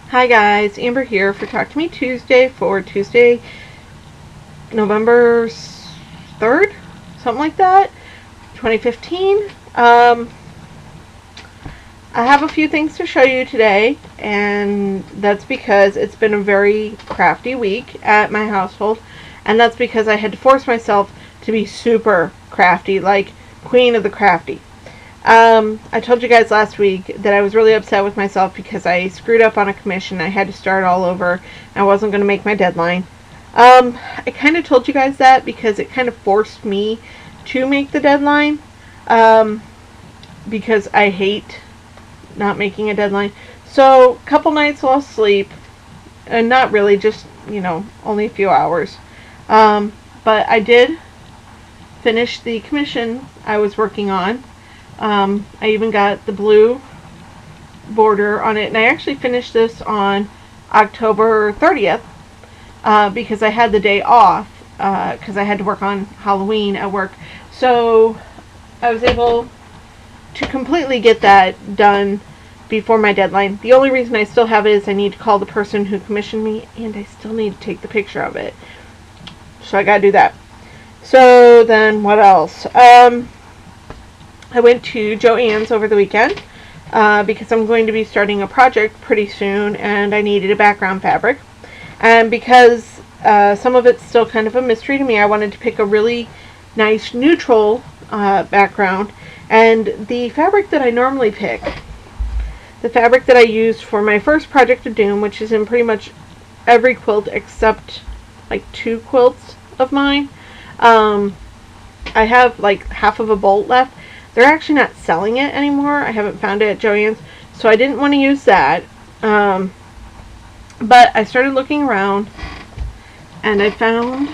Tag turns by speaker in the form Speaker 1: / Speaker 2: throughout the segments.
Speaker 1: Hi guys, Amber here for Talk to Me Tuesday for Tuesday, November 3rd, something like that, 2015. I have a few things to show you today, and that's because it's been a very crafty week at my household, and that's because I had to force myself to be super crafty, like queen of the crafty. I told you guys last week that I was really upset with myself because I screwed up on a commission. I had to start all over, and I wasn't going to make my deadline. I kind of told you guys that because it kind of forced me to make the deadline, because I hate not making a deadline. So, a couple nights lost sleep, and not really, just, only a few hours. But I did finish the commission I was working on. I even got the blue border on it, and I actually finished this on October 30th, because I had the day off, because I had to work on Halloween at work. So I was able to completely get that done before my deadline. The only reason I still have it is I need to call the person who commissioned me, and I still need to take the picture of it. So I gotta do that. So then what else? I went to Joann's over the weekend, because I'm going to be starting a project pretty soon, and I needed a background fabric. And because some of it's still kind of a mystery to me, I wanted to pick a really nice neutral background. And the fabric that I normally pick, the fabric that I used for my first project of doom, which is in pretty much every quilt except like 2 quilts of mine, I have like half of a bolt left. They're actually not selling it anymore. I haven't found it at Joann's, so I didn't want to use that. But I started looking around, and I found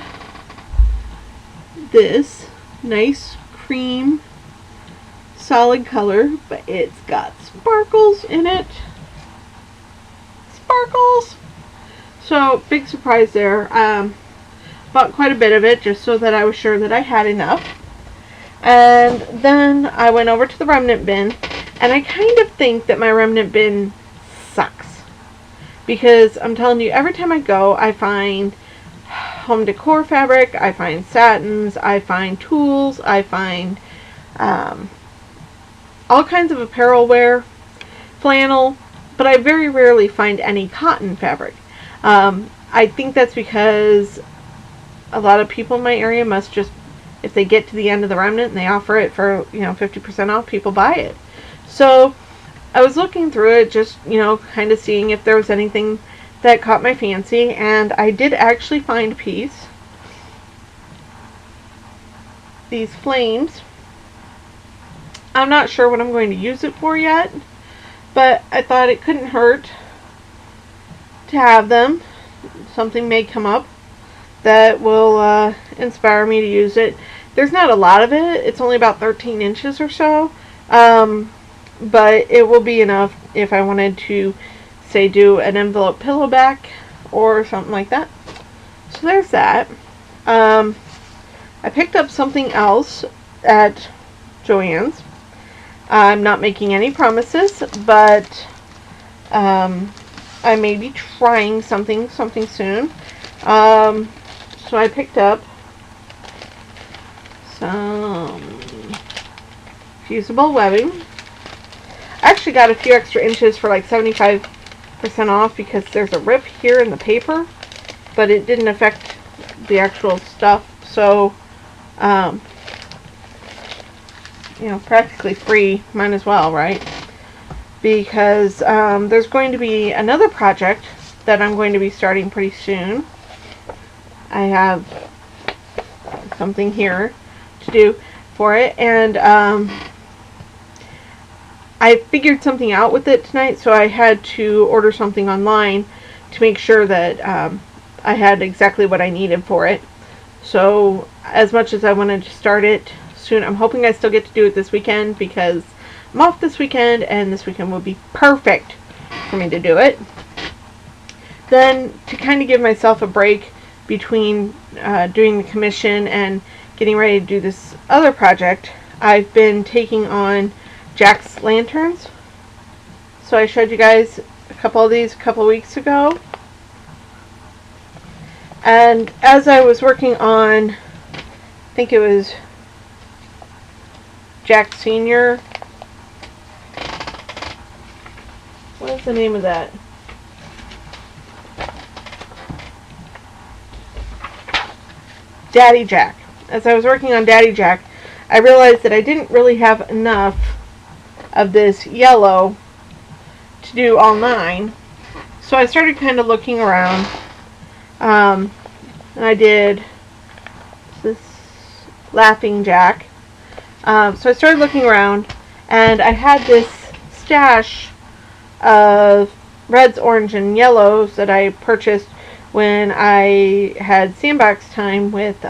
Speaker 1: this nice cream solid color, but it's got sparkles in it. Sparkles! So, big surprise there. Bought quite a bit of it just so that I was sure that I had enough. And then I went over to the remnant bin, and I kind of think that my remnant bin sucks. Because I'm telling you, every time I go, I find home decor fabric, I find satins, I find tools, I find all kinds of apparel wear, flannel, but I very rarely find any cotton fabric. I think that's because a lot of people in my area must just, if they get to the end of the remnant and they offer it for, 50% off, people buy it. So I was looking through it, just, kind of seeing if there was anything that caught my fancy, and I did actually find a piece. These flames. I'm not sure what I'm going to use it for yet, but I thought it couldn't hurt to have them. Something may come up that will inspire me to use it. There's not a lot of it. It's only about 13 inches or so. But it will be enough if I wanted to, say, do an envelope pillow back or something like that. So there's that. I picked up something else at Joann's. I'm not making any promises, but I may be trying something soon. So I picked up some fusible webbing. I actually got a few extra inches for like 75% off because there's a rip here in the paper, but it didn't affect the actual stuff. So, practically free, might as well, right? Because there's going to be another project that I'm going to be starting pretty soon. I have something here to do for it, and I figured something out with it tonight, so I had to order something online to make sure that I had exactly what I needed for it. So as much as I wanted to start it soon, I'm hoping I still get to do it this weekend because I'm off this weekend, and this weekend will be perfect for me to do it. Then, to kind of give myself a break between doing the commission and getting ready to do this other project, I've been taking on Jack's lanterns. So I showed you guys a couple of these a couple of weeks ago. And as I was working on, I think it was Jack Sr. What is the name of that? Daddy Jack. As I was working on Daddy Jack, I realized that I didn't really have enough of this yellow to do all 9. So I started kind of looking around. And I did this Laughing Jack. So I started looking around, and I had this stash of reds, orange, and yellows that I purchased when I had sandbox time with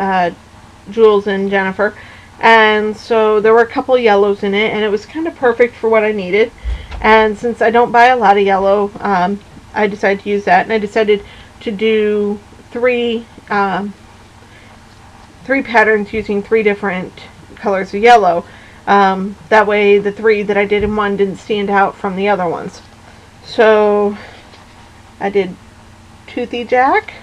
Speaker 1: Jules and Jennifer. And so there were a couple yellows in it, and it was kind of perfect for what I needed. And since I don't buy a lot of yellow, I decided to use that, and I decided to do 3 patterns using 3 different colors of yellow. That way the 3 that I did in one didn't stand out from the other ones. So I did Toothy Jack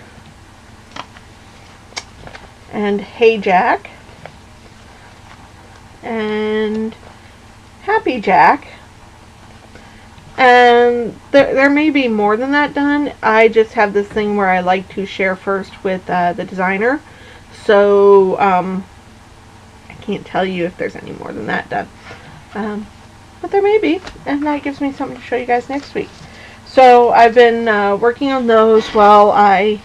Speaker 1: and Hey Jack and Happy Jack, and there may be more than that done. I just have this thing where I like to share first with the designer, so I can't tell you if there's any more than that done, but there may be, and that gives me something to show you guys next week. So I've been working on those while I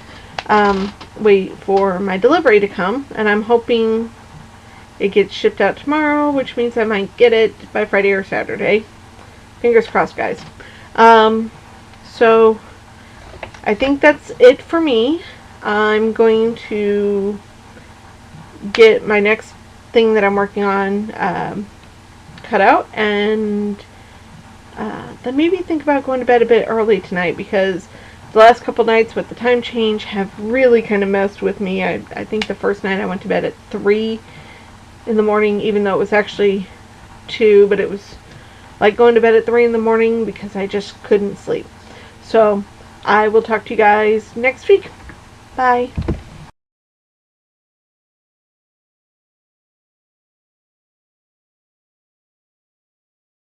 Speaker 1: wait for my delivery to come, and I'm hoping it gets shipped out tomorrow, which means I might get it by Friday or Saturday. Fingers crossed, guys. So I think that's it for me. I'm going to get my next thing that I'm working on cut out, and then maybe think about going to bed a bit early tonight, because the last couple nights with the time change have really kind of messed with me. I think the first night I went to bed at 3 in the morning, even though it was actually 2, but it was like going to bed at 3 in the morning because I just couldn't sleep. So I will talk to you guys next week. Bye.